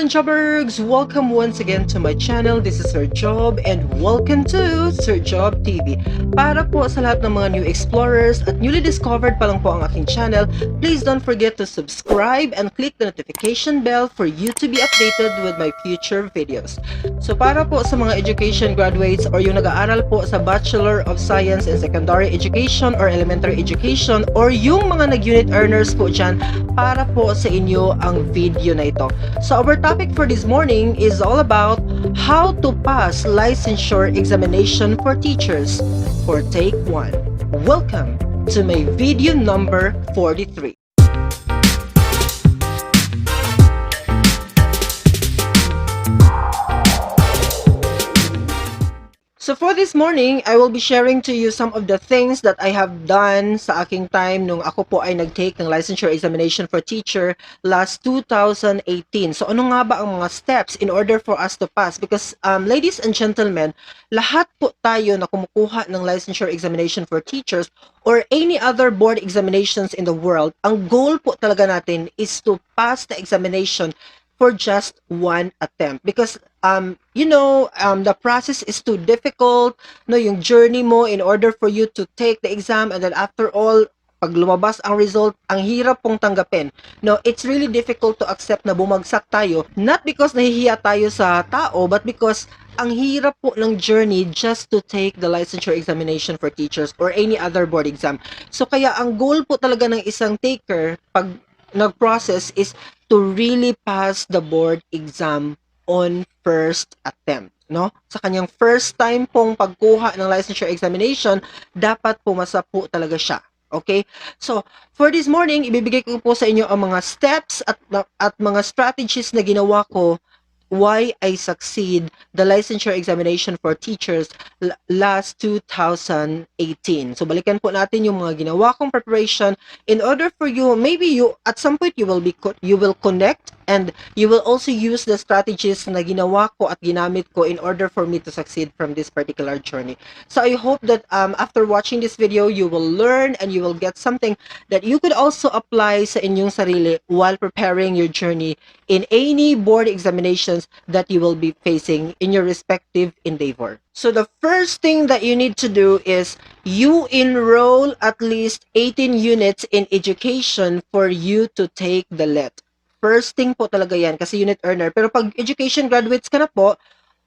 morning, jobbergs! Welcome once again to my channel. This is Sir Job and welcome to Sir Job TV. Para po sa lahat ng mga new explorers at newly discovered pa lang po ang aking channel, please don't forget to subscribe and click the notification bell for you to be updated with my future videos. So para po sa mga education graduates or yung nag-aaral po sa Bachelor of Science in Secondary Education or Elementary Education or yung mga nag-unit earners po dyan, para po sa inyo ang video na ito. So our topic for this morning is all about how to pass licensure examination for teachers for take 1. Welcome to my video number 43. So for this morning, I will be sharing to you some of the things that I have done sa aking time nung ako po ay nag-take ng licensure examination for teacher last 2018. So ano nga ba ang mga steps in order for us to pass? Because ladies and gentlemen, lahat po tayo na kumukuha ng licensure examination for teachers or any other board examinations in the world, ang goal po talaga natin is to pass the examination for just one attempt because the process is too difficult, no, yung journey mo in order for you to take the exam, and then after all, pag lumabas ang result, ang hirap pong tanggapin. No, it's really difficult to accept na bumagsak tayo, not because nahihiya tayo sa tao, but because ang hirap po ng journey just to take the licensure examination for teachers or any other board exam. So kaya ang goal po talaga ng isang taker pag nag-process is to really pass the board exam on first attempt, no? Sa kanyang first time pong pagkuha ng licensure examination, dapat pumasa po talaga siya. Okay? So, for this morning, ibibigay ko po sa inyo ang mga steps at mga strategies na ginawa ko why I succeed the licensure examination for teachers last 2018. So balikan po natin yung mga ginawa kong preparation in order for you, maybe you at some point you will connect and you will also use the strategies na ginawa ko at ginamit ko in order for me to succeed from this particular journey. So I hope that after watching this video, you will learn and you will get something that you could also apply sa inyong sarili while preparing your journey in any board examinations that you will be facing in your respective endeavor. So the first thing that you need to do is you enroll at least 18 units in education for you to take the LET. First thing po talaga yan kasi unit earner. Pero pag education graduates ka na po,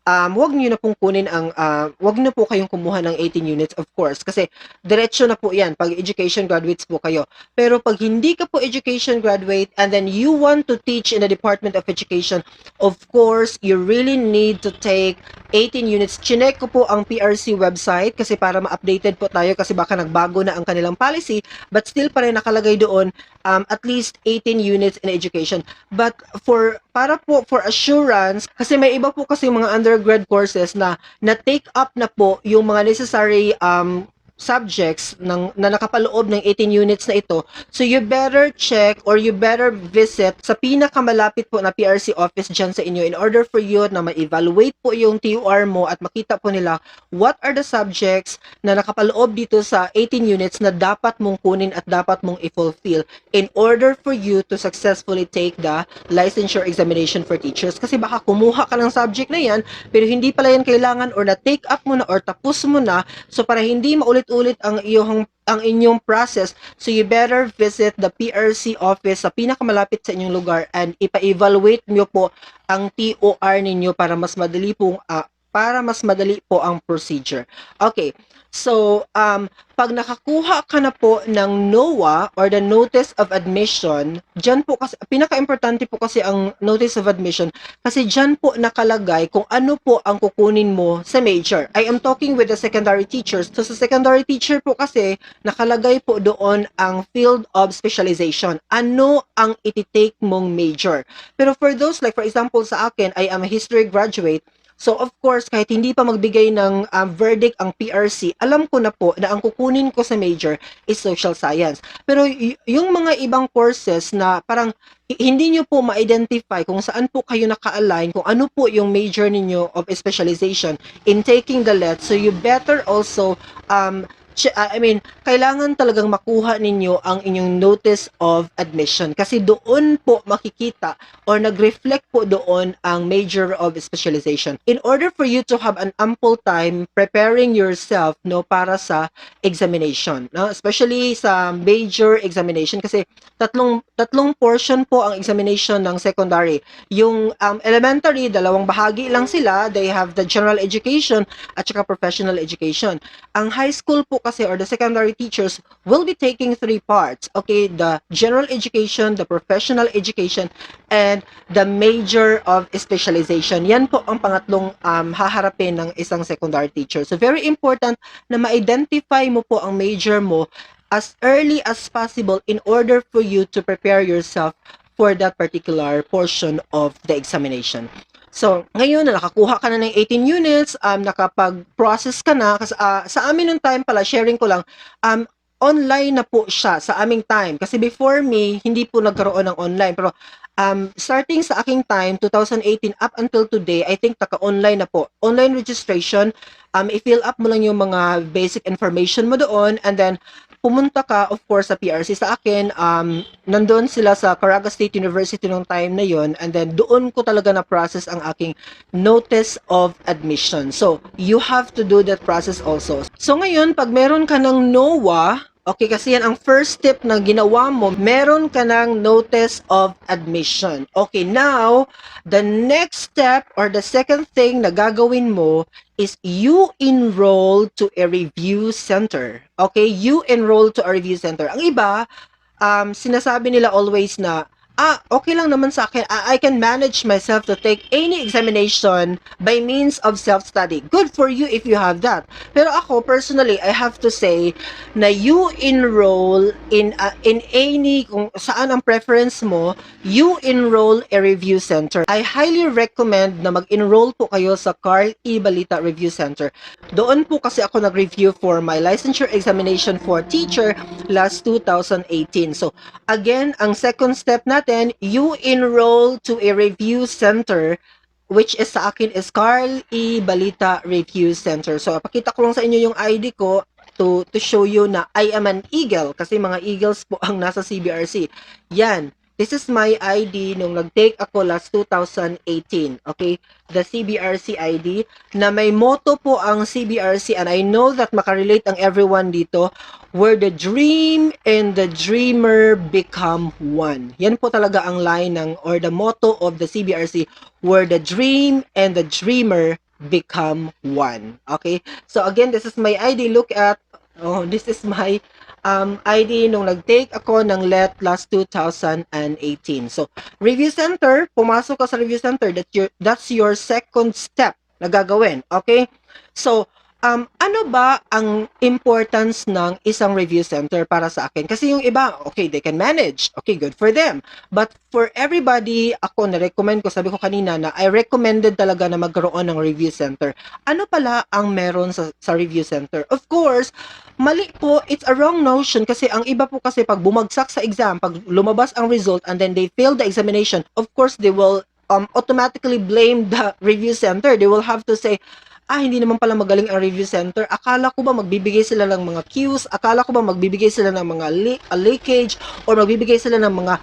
wag niyo na pong kunin ang wag na po kayong kumuha ng 18 units, of course, kasi diretso na po 'yan pag education graduates po kayo. Pero pag hindi ka po education graduate and then you want to teach in the Department of Education, of course, you really need to take 18 units. Chinek ko po ang PRC website kasi para ma-updated po tayo kasi baka nagbago na ang kanilang policy, but still pa rin nakalagay doon at least 18 units in education. But para po for assurance, kasi may iba po kasi mga undergrad courses na take up na po yung mga necessary subjects na nakapaloob ng 18 units na ito. So you better check or you better visit sa pinakamalapit po na PRC office dyan sa inyo in order for you na ma-evaluate po yung TUR mo at makita po nila what are the subjects na nakapaloob dito sa 18 units na dapat mong kunin at dapat mong i-fulfill in order for you to successfully take the licensure examination for teachers. Kasi baka kumuha ka ng subject na yan pero hindi pala yan kailangan or na-take up mo na or tapos mo na, so para hindi maulit-ulit ang inyong process, so you better visit the PRC office sa pinakamalapit sa inyong lugar and ipa-evaluate nyo po ang TOR ninyo para mas madali po ang procedure. Okay. So, pag nakakuha ka na po ng NOA or the Notice of Admission, dyan po kasi, pinaka-importante po kasi ang Notice of Admission kasi dyan po nakalagay kung ano po ang kukunin mo sa major. I am talking with the secondary teachers. So, sa secondary teacher po kasi, nakalagay po doon ang field of specialization. Ano ang ititake mong major? Pero for those, like for example sa akin, I am a history graduate. So of course, kahit hindi pa magbigay ng verdict ang PRC, alam ko na po na ang kukunin ko sa major is social science. Pero yung mga ibang courses na parang hindi nyo po ma-identify kung saan po kayo naka-align, kung ano po yung major ninyo of specialization in taking the LET, so you better also kailangan talagang makuha ninyo ang inyong notice of admission kasi doon po makikita or nag-reflect po doon ang major of specialization. In order for you to have an ample time preparing yourself no para sa examination, no? Especially sa major examination kasi tatlong portion po ang examination ng secondary. Yung elementary, dalawang bahagi lang sila. They have the general education at saka professional education. Ang high school po kasi or the secondary teachers will be taking three parts. Okay, the general education, the professional education, and the major of specialization. Yan po ang pangatlong haharapin ng isang secondary teacher. So very important na ma-identify mo po ang major mo as early as possible in order for you to prepare yourself for that particular portion of the examination. So, ngayon na nakakuha ka na ng 18 units, nakapag-process ka na, kasi sa amin nung time pala, sharing ko lang, online na po siya sa aming time. Kasi before me, hindi po nagkaroon ng online. Pero starting sa aking time, 2018 up until today, I think naka-online na po. Online registration, i-fill up mo lang yung mga basic information mo doon, and then pumunta ka, of course, sa PRC. Sa akin, nandun sila sa Caraga State University nung time na yon, and then doon ko talaga na-process ang aking notice of admission. So, you have to do that process also. So, ngayon, pag meron ka ng NOAA, okay, kasi yan ang first step na ginawa mo, meron ka ng notice of admission. Okay, now, the next step or the second thing na gagawin mo is you enroll to a review center. Okay, you enroll to a review center. Ang iba, sinasabi nila always na, okay lang naman sa akin. I can manage myself to take any examination by means of self-study. Good for you if you have that. Pero ako, personally, I have to say na you enroll in any, kung saan ang preference mo, you enroll a review center. I highly recommend na mag-enroll po kayo sa Carl E. Balita Review Center. Doon po kasi ako nag-review for my licensure examination for teacher last 2018. So, again, ang second step natin, you enroll to a review center, which is sa akin is Carl E. Balita Review Center. So, pakita ko lang sa inyo yung ID ko to show you na I am an eagle kasi mga eagles po ang nasa CBRC. Yan. This is my ID nung nag-take ako last 2018. Okay? The CBRC ID na may motto po ang CBRC, and I know that makarelate ang everyone dito, where the dream and the dreamer become one. Yan po talaga ang line ng or the motto of the CBRC, where the dream and the dreamer become one. Okay? So again, this is my ID. Look at, this is my ID nung nag-take ako ng LET last 2018. So, review center, pumasok ka sa review center, that's your second step na gagawin. Okay? So, ano ba ang importance ng isang review center para sa akin? Kasi yung iba, okay, they can manage. Okay, good for them. But for everybody, ako na-recommend ko, sabi ko kanina na I recommended talaga na magkaroon ng review center. Ano pala ang meron sa review center? Of course, mali po, it's a wrong notion kasi ang iba po kasi pag bumagsak sa exam, pag lumabas ang result and then they fail the examination, of course, they will automatically blame the review center. They will have to say, hindi naman pala magaling ang review center. Akala ko ba magbibigay sila ng mga cues? Akala ko ba magbibigay sila ng mga leakage? Or magbibigay sila ng mga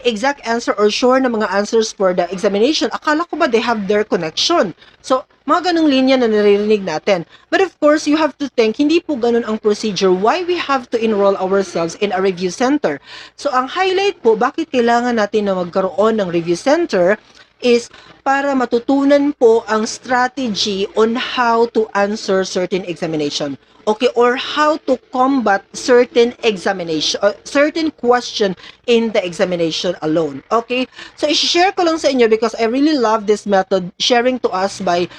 exact answer or sure na mga answers for the examination? Akala ko ba they have their connection? So, mga ganong linya na naririnig natin. But of course, you have to think, hindi po ganon ang procedure. Why we have to enroll ourselves in a review center? So, ang highlight po, bakit kailangan natin na magkaroon ng review center is para matutunan po ang strategy on how to answer certain examination. Okay, or how to combat certain examination, certain question in the examination alone. Okay, so i-share ko lang sa inyo because I really love this method sharing to us by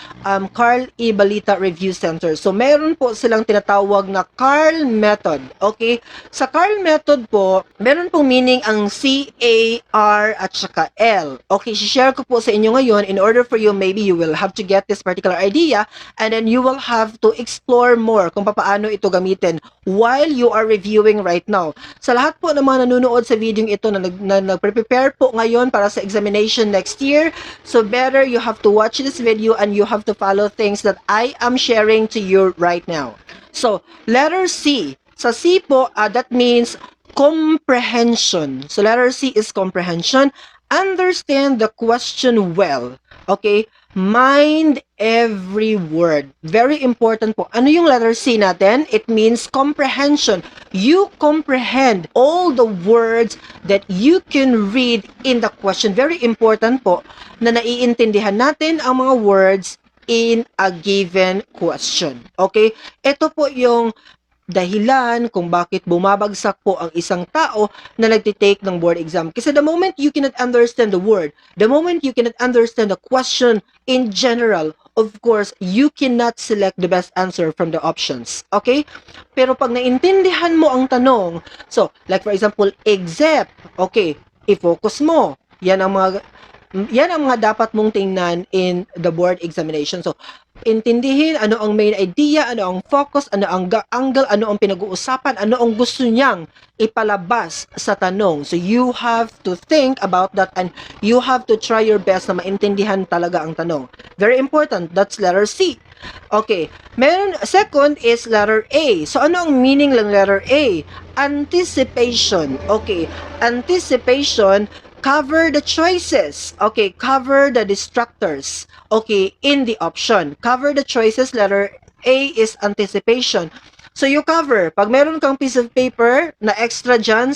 Carl E. Balita Review Center. So meron po silang tinatawag na Carl Method. Okay, sa Carl Method po, meron pong meaning ang C, A, R at saka L. Okay, i-share ko po sa inyo ngayon in order for you, maybe you will have to get this particular idea and then you will have to explore more kung paano ito gamitin while you are reviewing right now. Sa lahat po ng mga nanonood sa video ito na nag-prepare po ngayon para sa examination next year, so better you have to watch this video and you have to follow things that I am sharing to you right now. So, letter C. Sa C po, that means comprehension. So, letter C is comprehension. Understand the question well. Okay? Mind every word. Very important po. Ano yung letter C natin? It means comprehension. You comprehend all the words that you can read in the question. Very important po na naiintindihan natin ang mga words in a given question. Okay? Ito po yung dahilan kung bakit bumabagsak po ang isang tao na nagtitake ng board exam. Kasi the moment you cannot understand the word, the moment you cannot understand the question in general, of course, you cannot select the best answer from the options. Okay? Pero pag naintindihan mo ang tanong, so, like for example, except, okay, i-focus mo. Yan ang mga dapat mong tingnan in the board examination. So, intindihin ano ang main idea, ano ang focus, ano ang angle, ano ang pinag-uusapan, ano ang gusto niyang ipalabas sa tanong. So, you have to think about that and you have to try your best na maintindihan talaga ang tanong. Very important. That's letter C. Okay. Second is letter A. So, ano ang meaning ng letter A? Anticipation. Okay. Anticipation, cover the choices. Okay, cover the distractors. Okay, in the option. Cover the choices. Letter A is anticipation. So you cover. Pag meron kang piece of paper na extra dyan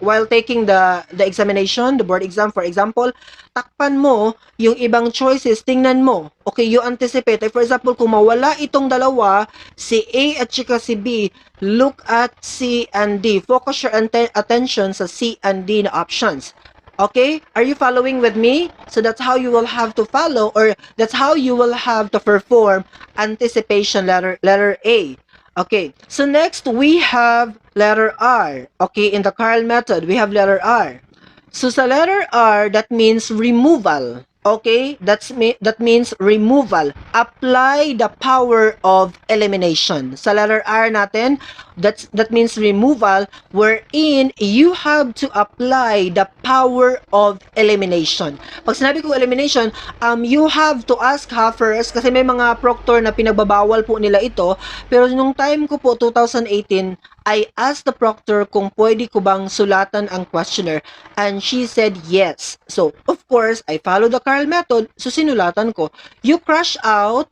while taking the examination, the board exam for example, takpan mo yung ibang choices, tingnan mo. Okay, you anticipate. Like for example, kung mawala itong dalawa, si A at saka si B, look at C and D. Focus your attention sa C and D na options. Okay? Are you following with me? So that's how you will have to follow, or that's how you will have to perform anticipation, letter A. Okay. So next we have letter R. Okay, in the Carl method, we have letter R. So sa letter R, that means removal. Okay? That means removal. Apply the power of elimination. Sa letter R natin, that means removal, wherein you have to apply the power of elimination. Pag sinabi ko elimination, you have to ask first, kasi may mga proctor na pinagbabawal po nila ito, pero nung time ko po, 2018, I asked the proctor kung pwede ko bang sulatan ang questionnaire, and she said yes. So, of course, I follow the Carl method, so sinulatan ko. You crush out,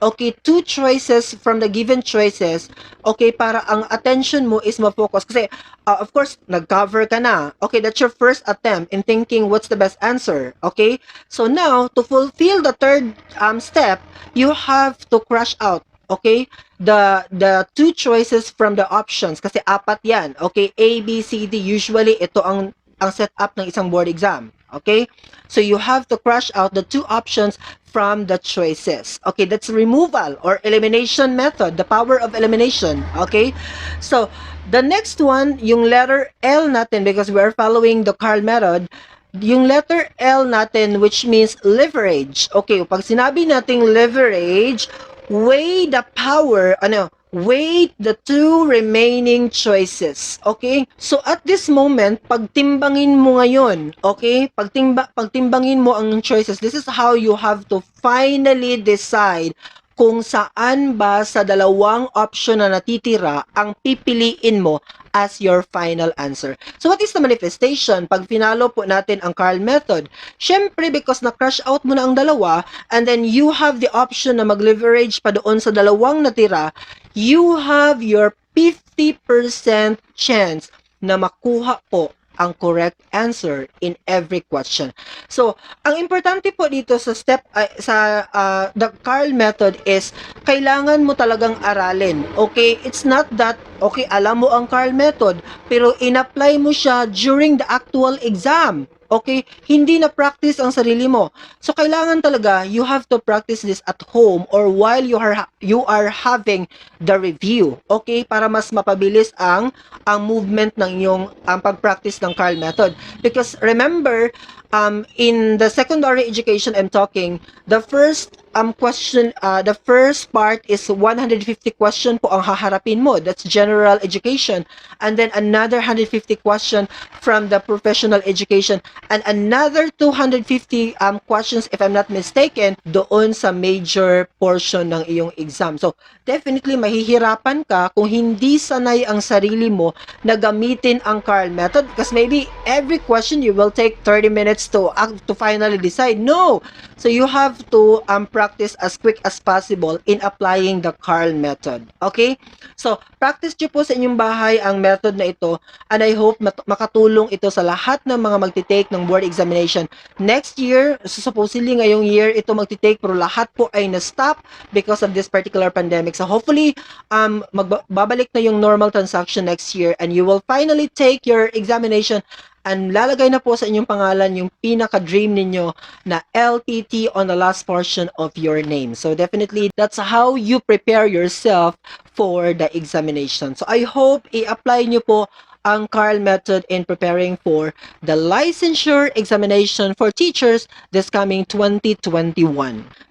okay, two choices from the given choices, okay, para ang attention mo is ma-focus. Kasi, of course, nag-cover ka na. Okay, that's your first attempt in thinking what's the best answer. Okay? So now, to fulfill the third step, you have to crush out. Okay? The two choices from the options. Kasi apat yan. Okay? A, B, C, D. Usually, ito ang setup ng isang board exam. Okay? So you have to crush out the two options from the choices. Okay, that's removal or elimination method, the power of elimination. Okay? So, the next one, yung letter L natin, because we are following the Carl method, yung letter L natin, which means leverage. Okay, pag sinabi nating leverage, weigh the power, weigh the two remaining choices. Okay? So, at this moment, pagtimbangin mo ngayon, okay? Pagtimbangin mo ang choices. This is how you have to finally decide kung saan ba sa dalawang option na natitira ang pipiliin mo as your final answer. So, what is the manifestation? Pag finalo po natin ang Carl method, syempre, because na-crush out mo na ang dalawa, and then you have the option na mag-leverage pa doon sa dalawang natira, you have your 50% chance na makuha po ang correct answer in every question. So, ang importante po dito sa the Carl method is kailangan mo talagang aralin. Okay? It's not that, okay, alam mo ang Carl method, pero in-apply mo siya during the actual exam. Okay? Hindi na practice ang sarili mo. So, kailangan talaga, you have to practice this at home or while you are having the review. Okay? Para mas mapabilis ang movement ng iyong pag-practice ng Carl method. Because remember, In the secondary education I'm talking, the first question, the first part is 150 question po ang haharapin mo. That's general education. And then another 150 question from the professional education, and another 250 questions, if I'm not mistaken, doon sa major portion ng iyong exam. So definitely mahihirapan ka kung hindi sanay ang sarili mo na gamitin ang Carl method, because maybe every question you will take 30 minutes to finally decide. No! So you have to practice as quick as possible in applying the Carl method. Okay? So practice nyo po sa inyong bahay ang method na ito, and I hope makatulong ito sa lahat ng mga magtitake ng board examination next year. So supposedly ngayong year ito magtitake, pero lahat po ay na-stop because of this particular pandemic. So hopefully babalik na yung normal transaction next year, and you will finally take your examination, and lalagay na po sa inyong pangalan yung pinaka-dream ninyo na LPT on the last portion of your name. So definitely, that's how you prepare yourself for the examination. So I hope i-apply nyo po ang Carl method in preparing for the licensure examination for teachers this coming 2021.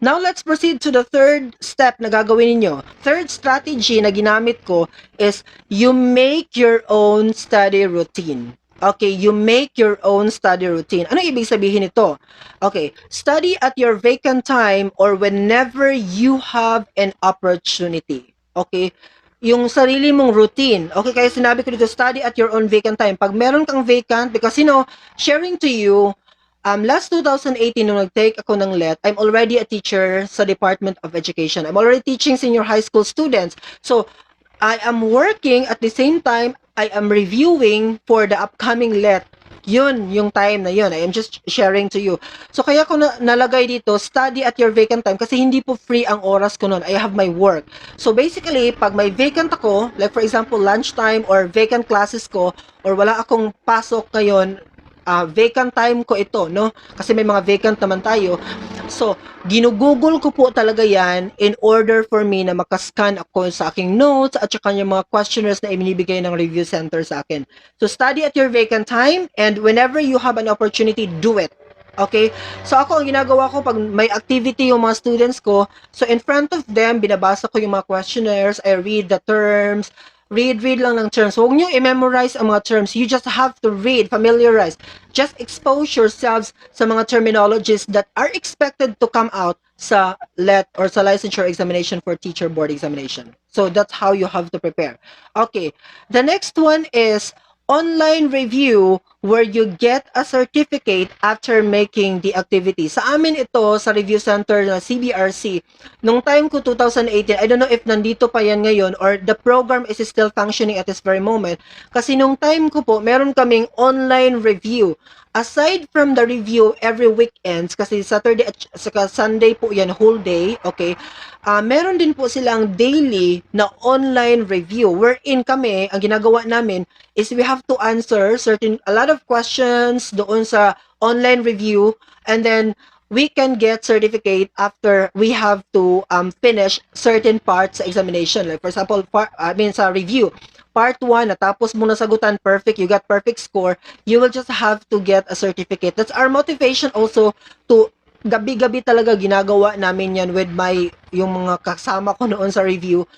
Now, let's proceed to the third step na gagawin ninyo. Third strategy na ginamit ko is you make your own study routine. Okay, you make your own study routine. Ano ibig sabihin nito? Okay, study at your vacant time or whenever you have an opportunity. Okay, yung sarili mong routine. Okay, kaya sinabi ko dito, study at your own vacant time. Pag meron kang vacant, because sharing to you, last 2018 nung nag-take ako ng LET, I'm already a teacher sa Department of Education. I'm already teaching senior high school students. So, I am working at the same time, I am reviewing for the upcoming LET. Yun, yung time na yun. I am just sharing to you. So, kaya ko nalagay dito, study at your vacant time, kasi hindi po free ang oras ko nun. I have my work. So, basically, pag may vacant ako, like for example, lunchtime or vacant classes ko, or wala akong pasok ngayon, vacant time ko ito, no? Kasi may mga vacant naman tayo. So, ginugugol ko po talaga yan in order for me na makascan ako sa aking notes at saka yung mga questionnaires na ibinibigay ng review center sa akin. So, study at your vacant time, and whenever you have an opportunity, do it. Okay? So, ako, ang ginagawa ko, pag may activity yung mga students ko, so in front of them, binabasa ko yung mga questionnaires, I read the terms, read lang ng terms. Huwag nyo i-memorize ang mga terms. You just have to read, familiarize. Just expose yourselves sa mga terminologies that are expected to come out sa LET or sa licensure examination for teacher board examination. So that's how you have to prepare. Okay. The next one is online review where you get a certificate after making the activity. Sa amin ito, sa review center na CBRC, nung time ko 2018, I don't know if nandito pa yan ngayon or the program is still functioning at this very moment. Kasi nung time ko po, meron kaming online review. Aside from the review every weekends, kasi Saturday at saka Sunday po yan, whole day, okay, meron din po silang daily na online review wherein kami, ang ginagawa namin is we have to answer a lot of questions doon sa online review, and then we can get certificate after we have to finish certain parts sa examination. Like for example, sa review, part 1, natapos mo na sagutan, perfect, you got perfect score, you will just have to get a certificate. That's our motivation also to gabi-gabi talaga ginagawa namin yan with yung mga kasama ko noon sa review.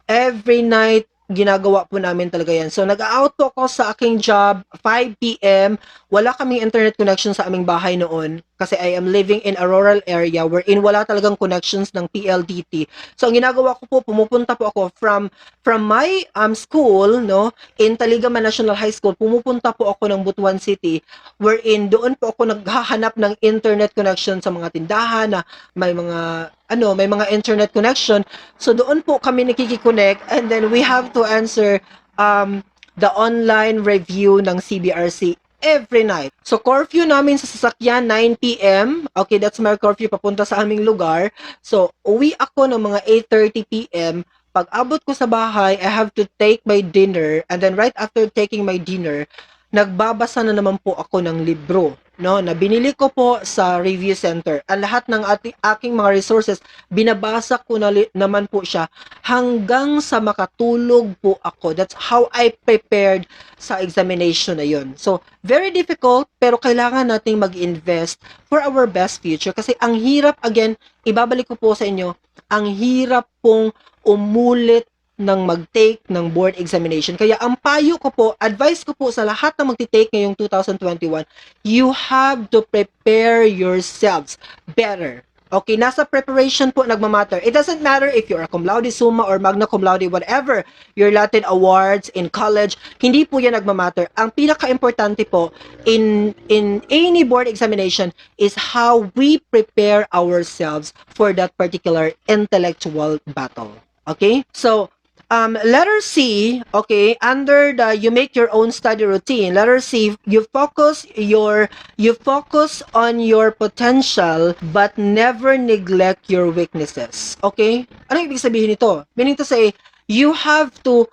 Every night, ginagawa po namin talaga yan. So, nag-out po ako sa aking job, 5 p.m. Wala kaming internet connection sa aming bahay noon kasi I am living in a rural area wherein wala talagang connections ng PLDT. So, ang ginagawa ko po, pumupunta po ako from my school, no, in Taligaman National High School, pumupunta po ako ng Butuan City wherein doon po ako naghahanap ng internet connection sa mga tindahan na may mga internet connection. So doon po kami nakikiconnect, and then we have to answer the online review ng CBRC every night. So curfew namin sa sasakyan 9 p.m. Okay, that's my curfew papunta sa aming lugar. So uwi ako ng mga 8:30 p.m. Pag abot ko sa bahay, I have to take my dinner, and then right after taking my dinner, nagbabasa na naman po ako ng libro. no, na binili ko po sa review center. Ang lahat ng aking mga resources, binabasa ko naman po siya hanggang sa makatulog po ako. That's how I prepared sa examination na yun. So, very difficult, pero kailangan nating mag-invest for our best future. Kasi ang hirap, again, ibabalik ko po sa inyo, ang hirap pong umulit ng mag-take ng board examination. Kaya ang payo ko po, advice ko po sa lahat na magti-take ngayong 2021, you have to prepare yourselves better. Okay, nasa preparation po nagmamatter. It doesn't matter if you're a cum laude, summa, or magna cum laude, whatever your Latin awards in college, hindi po yan nagmamatter. Ang pinaka-importante po in any board examination is how we prepare ourselves for that particular intellectual battle. Okay? So, letter C, okay, under the you make your own study routine. Letter C, you focus on your potential but never neglect your weaknesses. Okay? Ano ibig sabihin nito? Meaning to say, you have to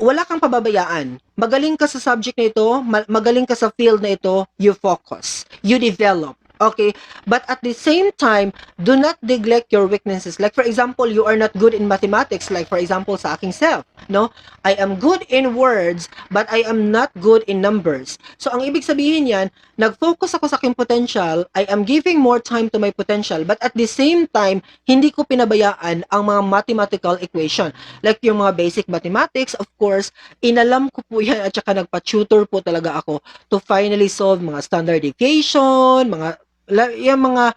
wala kang pababayaan. Magaling ka sa subject na ito, magaling ka sa field na ito, you focus, you develop. Okay, but at the same time, do not neglect your weaknesses. Like for example, you are not good in mathematics. Like for example, sa aking self, no? I am good in words, but I am not good in numbers. So ang ibig sabihin yan, nag-focus ako sa aking potential, I am giving more time to my potential, but at the same time, hindi ko pinabayaan ang mga mathematical equation. Like yung mga basic mathematics, of course, inalam ko po yan at saka nagpa-tutor po talaga ako to finally solve mga standard deviation, yung mga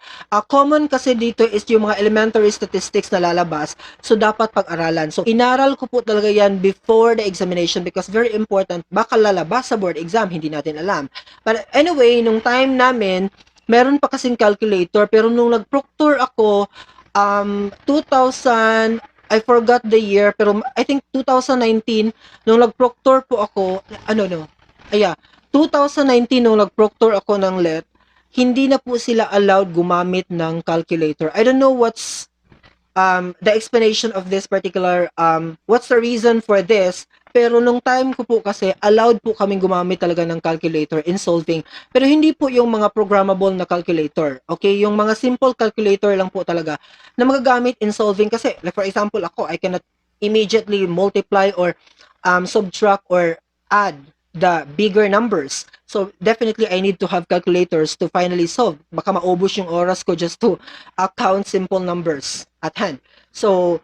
common kasi dito is yung mga elementary statistics na lalabas, so dapat pag-aralan. So inaral ko po talaga yan before the examination because very important, baka lalabas sa board exam, hindi natin alam. But anyway, nung time namin, meron pa kasing calculator, pero nung nag-proctor ako 2000, I forgot the year, pero I think 2019 nung nag-proctor po ako, 2019 nung nag-proctor ako ng LET, hindi na po sila allowed gumamit ng calculator. I don't know what's the explanation of this particular, what's the reason for this, pero nung time ko po kasi, allowed po kaming gumamit talaga ng calculator in solving, pero hindi po yung mga programmable na calculator, okay? Yung mga simple calculator lang po talaga na magagamit in solving kasi, like for example, ako, I cannot immediately multiply or subtract or add the bigger numbers. So, definitely, I need to have calculators to finally solve. Baka maubos yung oras ko just to count simple numbers at hand. So,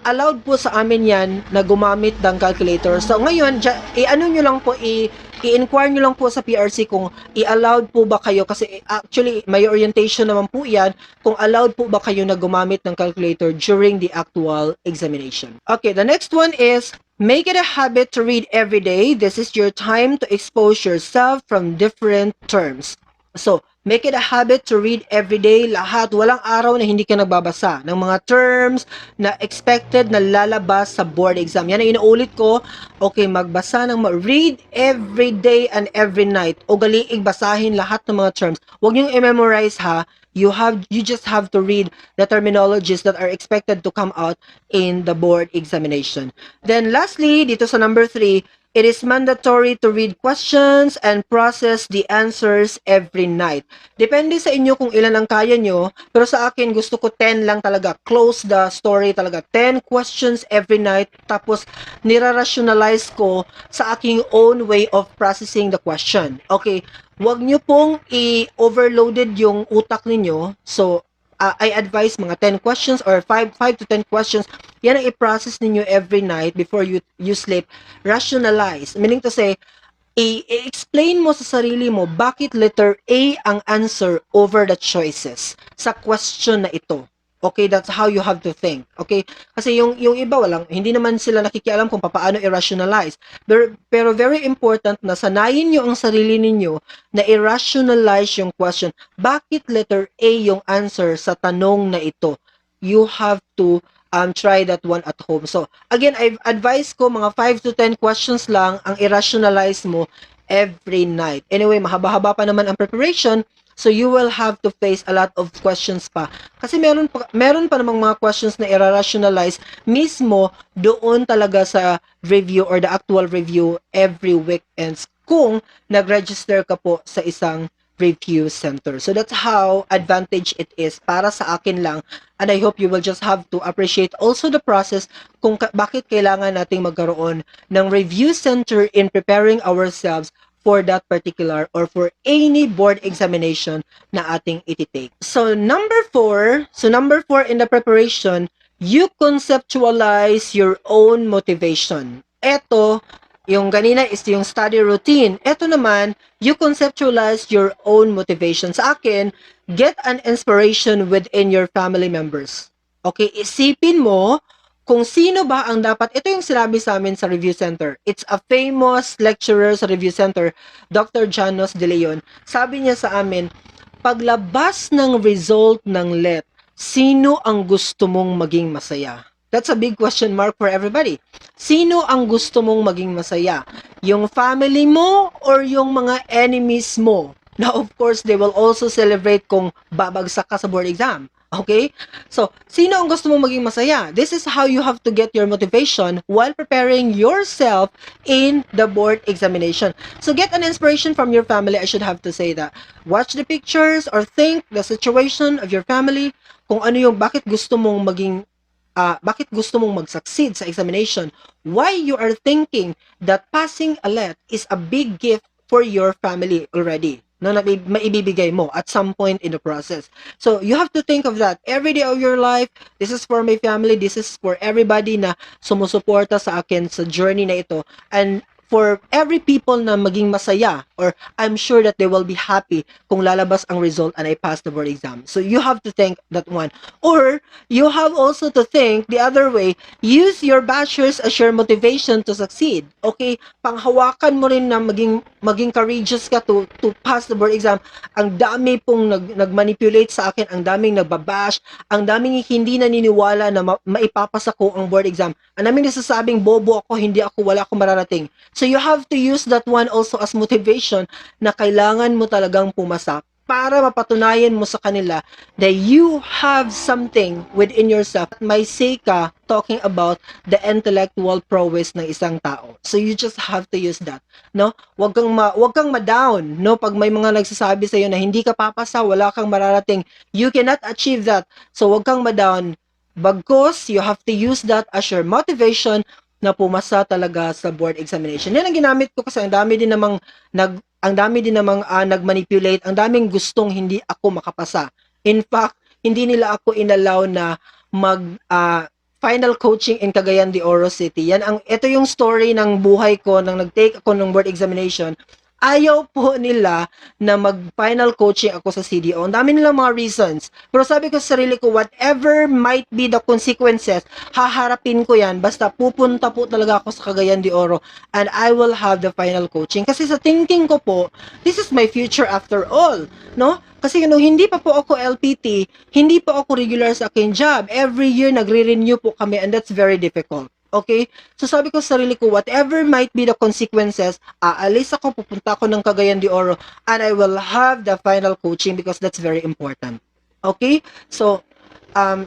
allowed po sa amin yan na gumamit ng calculator. So, ngayon, i-ano nyo lang po, i-inquire nyo lang po sa PRC kung i-allowed po ba kayo, kasi actually, may orientation naman po yan, kung allowed po ba kayo na gumamit ng calculator during the actual examination. Okay, the next one is, make it a habit to read every day. This is your time to expose yourself from different terms. So, make it a habit to read every day. Lahat, walang araw na hindi ka nagbabasa ng mga terms na expected na lalabas sa board exam. Yan ang inuulit ko. Okay, magbasa ng read every day and every night. O galiig basahin lahat ng mga terms. Huwag niyong i-memorize ha. You just have to read the terminologies that are expected to come out in the board examination. Then lastly, dito sa number 3, it is mandatory to read questions and process the answers every night. Depende sa inyo kung ilan ang kaya nyo, pero sa akin gusto ko 10 lang talaga. Close the story talaga. 10 questions every night, tapos nira-rationalize ko sa aking own way of processing the question. Okay, wag nyo pong i-overloaded yung utak ninyo. So, I advise mga 10 questions or 5 to 10 questions. Yan ang i-process ninyo every night before you sleep. Rationalize. Meaning to say, i-explain mo sa sarili mo bakit letter A ang answer over the choices sa question na ito. Okay, that's how you have to think. Okay? Kasi yung iba hindi naman sila nakikialam kung paano i-rationalize. Pero very important na sanayin nyo ang sarili ninyo na i-rationalize yung question. Bakit letter A yung answer sa tanong na ito? You have to try that one at home. So, again, I've advised ko mga 5 to 10 questions lang ang i-rationalize mo every night. Anyway, mahaba-haba pa naman ang preparation. So, you will have to face a lot of questions pa. Kasi meron pa namang mga questions na i-rationalize mismo doon talaga sa review or the actual review every weekends kung nag-register ka po sa isang review center. So that's how advantage it is para sa akin lang, and I hope you will just have to appreciate also the process kung bakit kailangan nating magkaroon ng review center in preparing ourselves for that particular or for any board examination na ating ititake. So number four in the preparation, you conceptualize your own motivation. Ito, yung ganina is yung study routine. Ito naman, you conceptualize your own motivation. Sa akin, get an inspiration within your family members. Okay, isipin mo kung sino ba ang dapat, ito yung sinabi sa amin sa review center. It's a famous lecturer sa review center, Dr. Janos De Leon. Sabi niya sa amin, paglabas ng result ng LET, sino ang gusto mong maging masaya? That's a big question mark for everybody. Sino ang gusto mong maging masaya? Yung family mo or yung mga enemies mo? Now, of course, they will also celebrate kung babagsak ka sa board exam. Okay? So, sino ang gusto mong maging masaya? This is how you have to get your motivation while preparing yourself in the board examination. So, get an inspiration from your family. I should have to say that. Watch the pictures or think the situation of your family. Kung ano yung bakit gusto mong mag-succeed sa examination, why you are thinking that passing a LET is a big gift for your family already, no, na maibibigay mo at some point in the process. So, you have to think of that every day of your life. This is for my family, this is for everybody na sumusuporta sa akin sa journey na ito, and for every people na maging masaya, or I'm sure that they will be happy kung lalabas ang result and I pass the board exam. So you have to think that one. Or you have also to think the other way, use your bashers as your motivation to succeed. Okay, panghawakan mo rin na maging courageous ka to pass the board exam. Ang dami pong nagmanipulate sa akin, ang daming nagbabash, ang daming hindi naniniwala na maipapasa ko ang board exam. Ang daming nasasabing bobo ako, wala akong mararating. So you have to use that one also as motivation na kailangan mo talagang pumasa para mapatunayan mo sa kanila that you have something within yourself. May say ka talking about the intellectual prowess ng isang tao. So you just have to use that, no? Wag kang ma-down, no? Pag may mga nagsasabi sa iyo na hindi ka papasa, wala kang mararating, you cannot achieve that. So wag kang ma-down. Bagkus, you have to use that as your motivation na pumasa talaga sa board examination. Yan ang ginamit ko kasi ang dami din namang nagmanipulate, ang daming gustong hindi ako makapasa. In fact, hindi nila ako inallow na mag final coaching in Cagayan de Oro City. Ito yung story ng buhay ko nang nag-take ako ng board examination. Ayaw po nila na mag-final coaching ako sa CDO. Ang dami nilang mga reasons. Pero sabi ko sa sarili ko, whatever might be the consequences, haharapin ko yan. Basta pupunta po talaga ako sa Cagayan de Oro and I will have the final coaching. Kasi sa thinking ko po, this is my future after all. No? Kasi hindi pa po ako LPT, hindi pa ako regular sa aking job. Every year, nagre-renew po kami and that's very difficult. Okay? So sabi ko sa sarili ko, whatever might be the consequences, aalis ako, pupunta ako ng Cagayan de Oro, and I will have the final coaching because that's very important. Okay? So,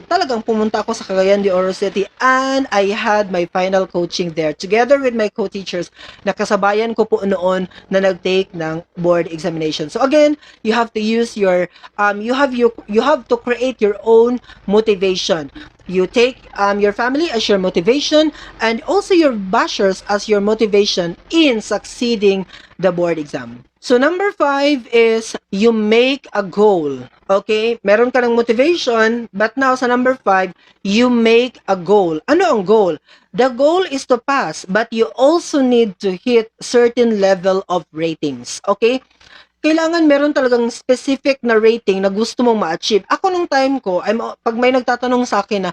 talagang pumunta ako sa Cagayan de Oro City and I had my final coaching there together with my co-teachers na kasabayan ko po noon na nag-take ng board examination. So again, you have to use your you have to create your own motivation. You take your family as your motivation and also your bashers as your motivation in succeeding the board exam. So number 5 is you make a goal. Okay? Meron ka ng motivation, but now sa number 5, you make a goal. Ano ang goal? The goal is to pass, but you also need to hit certain level of ratings. Okay? Kailangan meron talagang specific na rating na gusto mong ma-achieve. Ako nung time ko, pag may nagtatanong sa akin na,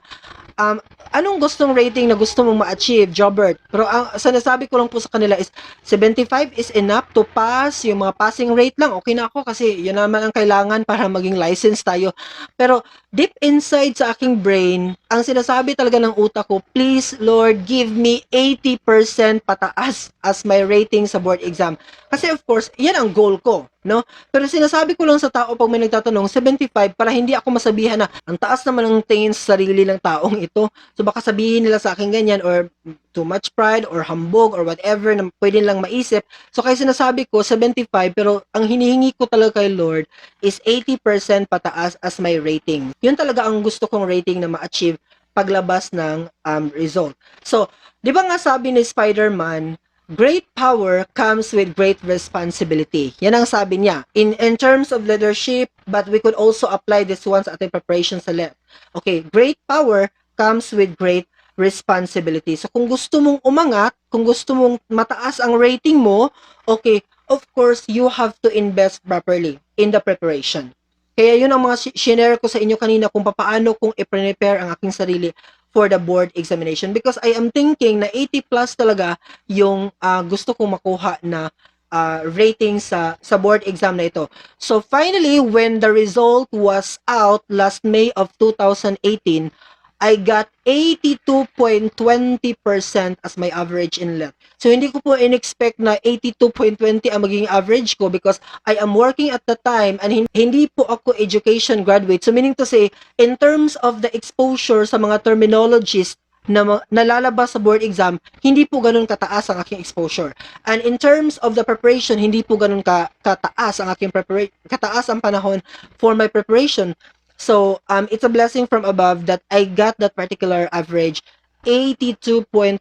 anong gustong rating na gusto mong ma-achieve, jobberg? Pero ang sinasabi ko lang po sa kanila is, 75 is enough to pass, yung mga passing rate lang, okay na ako kasi yun naman ang kailangan para maging license tayo. Pero deep inside sa aking brain, ang sinasabi talaga ng utak ko, please Lord, give me 80% pataas as my rating sa board exam. Kasi of course, yan ang goal ko, no? Pero sinasabi ko lang sa tao pag may nagtatanong, 75 para hindi ako masabihan na ang taas naman ng tingin sa sarili ng taong ito. So baka sabihin nila sa akin ganyan, or too much pride or hambog or whatever na pwede lang maisip. So kaya sinasabi ko 75, pero ang hinihingi ko talaga kay Lord is 80% pataas as my rating. Yun talaga ang gusto kong rating na ma-achieve paglabas ng result. So, di ba nga sabi ni Spider-Man, great power comes with great responsibility. Yan ang sabi niya. In terms of leadership, but we could also apply this one sa ating preparation sa left. Okay, great power comes with great responsibility. So, kung gusto mong umangat, kung gusto mong mataas ang rating mo, okay, of course, you have to invest properly in the preparation. Kaya yun ang mga shinare ko sa inyo kanina kung paano kung i-prepare ang aking sarili for the board examination, because I am thinking na 80 plus talaga yung gusto kong makuha na rating sa board exam na ito. So finally, when the result was out last May of 2018, I got 82.20% as my average in LET. So hindi ko po in-expect na 82.20 ang magiging average ko, because I am working at the time and hindi po ako education graduate. So meaning to say, in terms of the exposure sa mga terminologies na nalalabas sa board exam, hindi po ganun kataas ang aking exposure. And in terms of the preparation, hindi po ganun kataas ang aking kataas ang panahon for my preparation. So, it's a blessing from above that I got that particular average, 82.20%.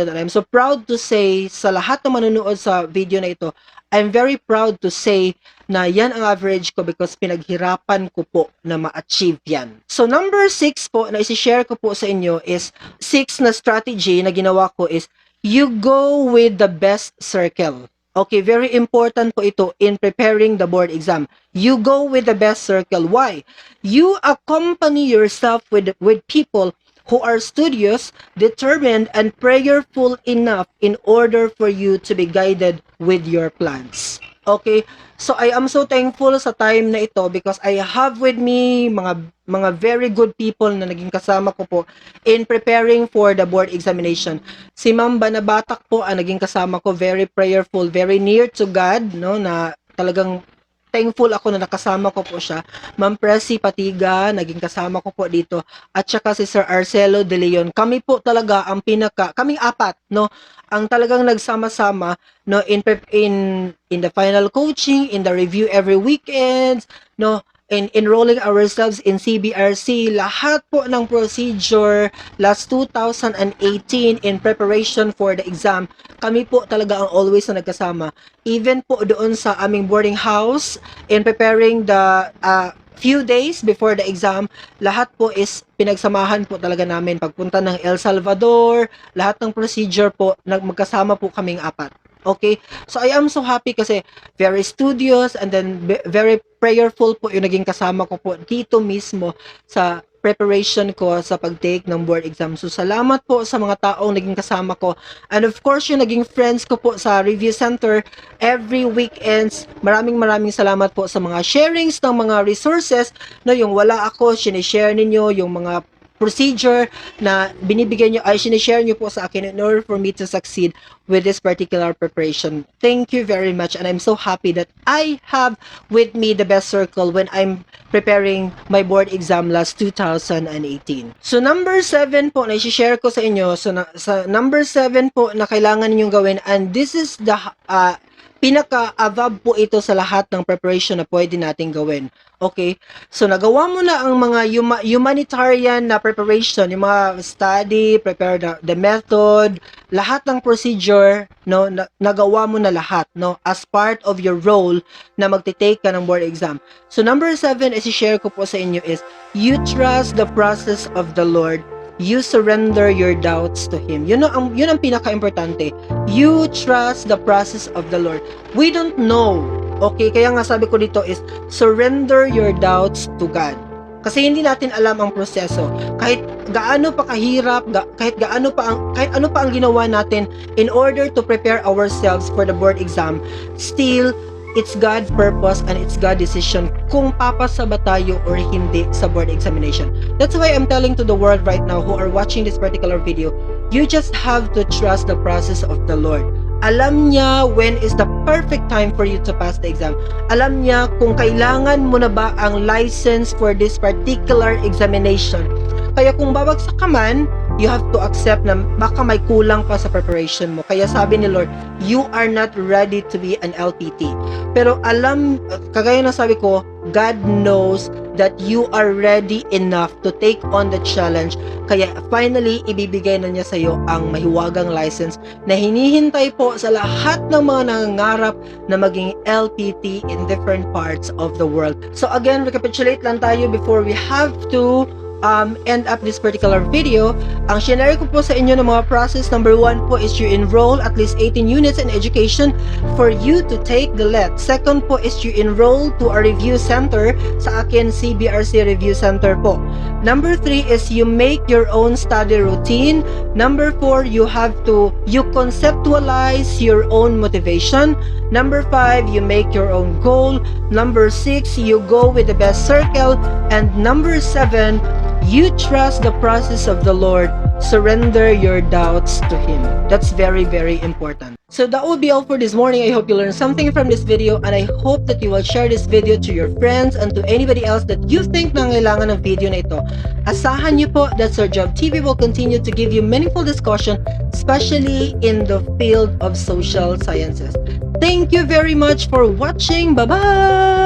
And I'm so proud to say, sa lahat na manonood sa video na ito, I'm very proud to say na yan ang average ko, because pinaghirapan ko po na ma-achieve yan. So, number 6 po na isi-share ko po sa inyo is 6 na strategy na ginawa ko is, you go with the best circle. Okay, very important po ito in preparing the board exam. You go with the best circle. Why? You accompany yourself with people who are studious, determined, and prayerful enough in order for you to be guided with your plans. Okay? So I am so thankful sa time na ito, because I have with me mga very good people na naging kasama ko po in preparing for the board examination. Si Ma'am Banabatak po ang naging kasama ko, very prayerful, very near to God, no, na talagang thankful ako na nakasama ko po siya. Ma'am Presi Patiga, naging kasama ko po dito. At saka si Sir Arcelo De Leon. Kami po talaga ang kaming apat, no, ang talagang nagsama-sama, no, in the final coaching, in the review every weekend, no, in enrolling ourselves in CBRC, lahat po ng procedure last 2018 in preparation for the exam, kami po talaga ang always na nagkasama. Even po doon sa aming boarding house, in preparing the few days before the exam, lahat po is pinagsamahan po talaga namin. Pagpunta ng El Salvador, lahat ng procedure po, magkasama po kaming apat. Okay? So, I am so happy kasi very studious and then very prayerful po yung naging kasama ko po dito mismo sa preparation ko sa pag-take ng board exam. So, salamat po sa mga taong naging kasama ko. And of course, yung naging friends ko po sa review center every weekends. Maraming salamat po sa mga sharings ng mga resources. No, yung wala ako, sinishare ninyo yung mga procedure na binibigyan nyo, ay sinishare nyo po sa akin in order for me to succeed with this particular preparation. Thank you very much, and I'm so happy that I have with me the best circle when I'm preparing my board exam last 2018. So number 7 po na i-share ko sa inyo, so sa number 7 po na kailangan ninyong gawin, and this is the pinaka-above po ito sa lahat ng preparation na pwede nating gawin. Okay? So, nagawa mo na ang mga humanitarian na preparation, yung mga study, prepare the method, lahat ng procedure, no, nagawa mo na lahat, no, as part of your role na magte-take ka ng board exam. So, number 7 is i-share ko po sa inyo is, you trust the process of the Lord. You surrender your doubts to Him. Yun ang pinaka-importante. You trust the process of the Lord. We don't know. Okay, kaya nga sabi ko dito is, surrender your doubts to God. Kasi hindi natin alam ang proseso. Kahit gaano pa kahirap, kahit ano pa ang ginawa natin in order to prepare ourselves for the board exam, still, it's God's purpose and it's God's decision kung papasa ba tayo or hindi sa board examination. That's why I'm telling to the world right now who are watching this particular video, you just have to trust the process of the Lord. Alam niya when is the perfect time for you to pass the exam. Alam niya kung kailangan mo na ba ang license for this particular examination. Kaya kung babagsak ka man, you have to accept na baka may kulang pa sa preparation mo. Kaya sabi ni Lord, you are not ready to be an LPT. Pero kagaya na sabi ko, God knows that you are ready enough to take on the challenge. Kaya finally, ibibigay na niya sa iyo ang mahiwagang license na hinihintay po sa lahat ng mga nangangarap na maging LPT in different parts of the world. So again, recapitulate lang tayo before we have to end up this particular video. Ang shinare ko po sa inyo ng mga process, number 1 po is you enroll at least 18 units in education for you to take the LET. Second po is you enroll to a review center, sa akin CBRC review center po. Number 3 is you make your own study routine. Number 4, you conceptualize your own motivation. Number 5, you make your own goal. Number 6, you go with the best circle. And number 7, you trust the process of the Lord. Surrender your doubts to Him. That's very, very important. So that will be all for this morning. I hope you learned something from this video, and I hope that you will share this video to your friends and to anybody else that you think nangailangan ng video na ito. Asahan niyo po that Sir Job TV will continue to give you meaningful discussion, especially in the field of social sciences. Thank you very much for watching. Bye-bye!